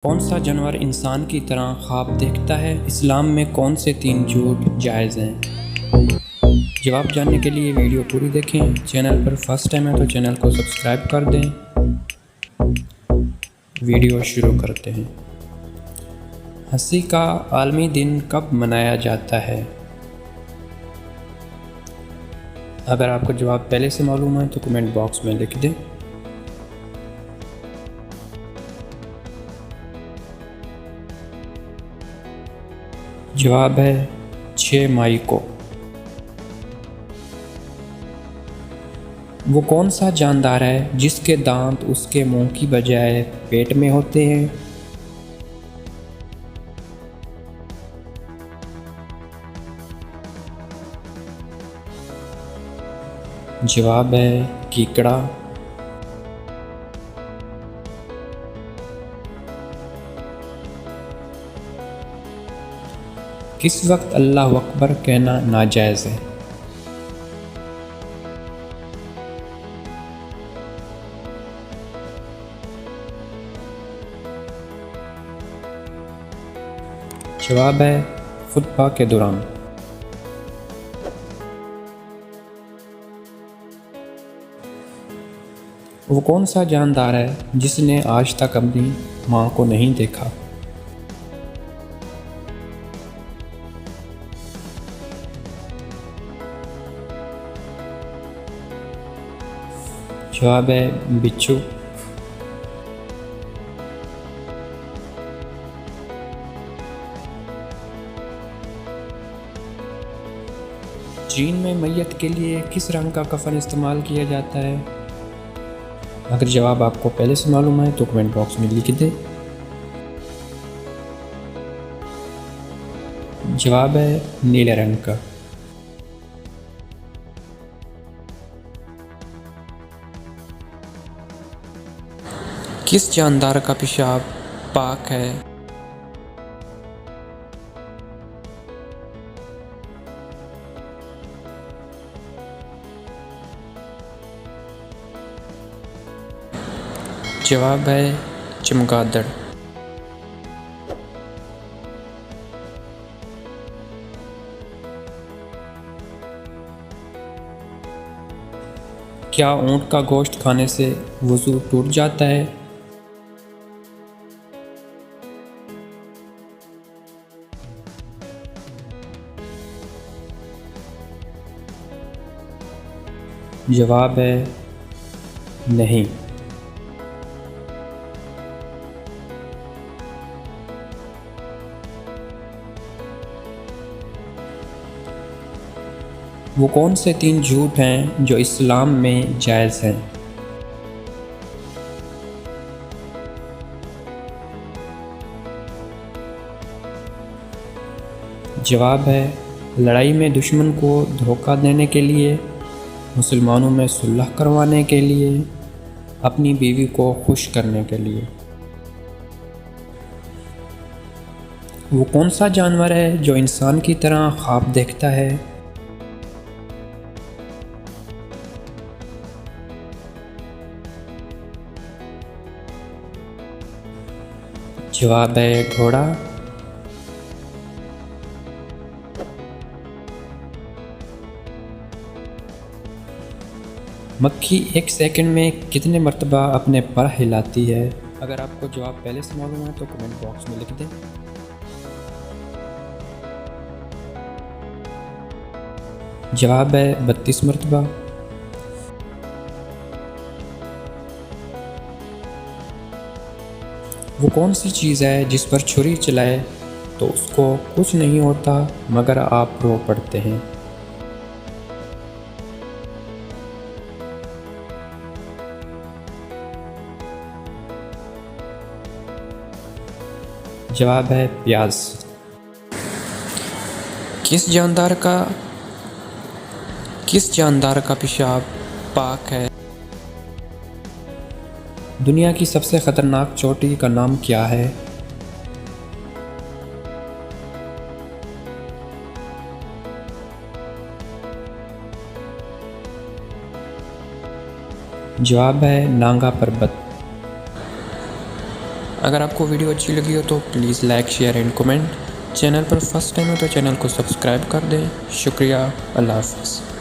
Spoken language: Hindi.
कौन सा जानवर इंसान की तरह ख्वाब देखता है? इस्लाम में कौन से 3 झूठ जायज़ हैं? जवाब जानने के लिए वीडियो पूरी देखें। चैनल पर फर्स्ट टाइम है तो चैनल को सब्सक्राइब कर दें। वीडियो शुरू करते हैं। हंसी का आलमी दिन कब मनाया जाता है? अगर आपको जवाब पहले से मालूम है तो कमेंट बॉक्स में लिख दें। जवाब है 6 मई को। वो कौन सा जानदार है जिसके दांत उसके मुंह की बजाय पेट में होते हैं? जवाब है कीकड़ा। किस वक्त अल्लाह अकबर कहना नाजायज़ है? जवाब है खुतबा के दौरान। वो कौन सा जानदार है जिसने आज तक अपनी माँ को नहीं देखा? जवाब है बिच्छू। चीन में मैयत के लिए किस रंग का कफन इस्तेमाल किया जाता है? अगर जवाब आपको पहले से मालूम है तो कमेंट बॉक्स में लिख दें। जवाब है नीले रंग का। किस जानदार का पेशाब पाक है? जवाब है चमगादड़। क्या ऊंट का गोश्त खाने से वज़ू टूट जाता है? जवाब है नहीं। वो कौन से 3 झूठ हैं जो इस्लाम में जायज़ हैं? जवाब है लड़ाई में दुश्मन को धोखा देने के लिए, मुसलमानों में सुलह करवाने के लिए, अपनी बीवी को खुश करने के लिए। वो कौन सा जानवर है जो इंसान की तरह ख्वाब देखता है? जवाब है घोड़ा। मक्खी 1 सेकंड में कितने मरतबा अपने पर हिलाती है? अगर आपको जवाब पहले से मालूम है तो कमेंट बॉक्स में लिख दें। जवाब है 32 मरतबा। वो कौन सी चीज़ है जिस पर छुरी चलाए तो उसको कुछ नहीं होता मगर आप रो पड़ते हैं? जवाब है प्याज। किस जानदार का पेशाब पाक है? दुनिया की सबसे खतरनाक चोटी का नाम क्या है? जवाब है नांगा पर्वत। अगर आपको वीडियो अच्छी लगी हो तो please like share and comment. Channel पर फर्स्ट टाइम हो तो चैनल को सब्सक्राइब कर दें। शुक्रिया। अल्लाह हाफ़िज़।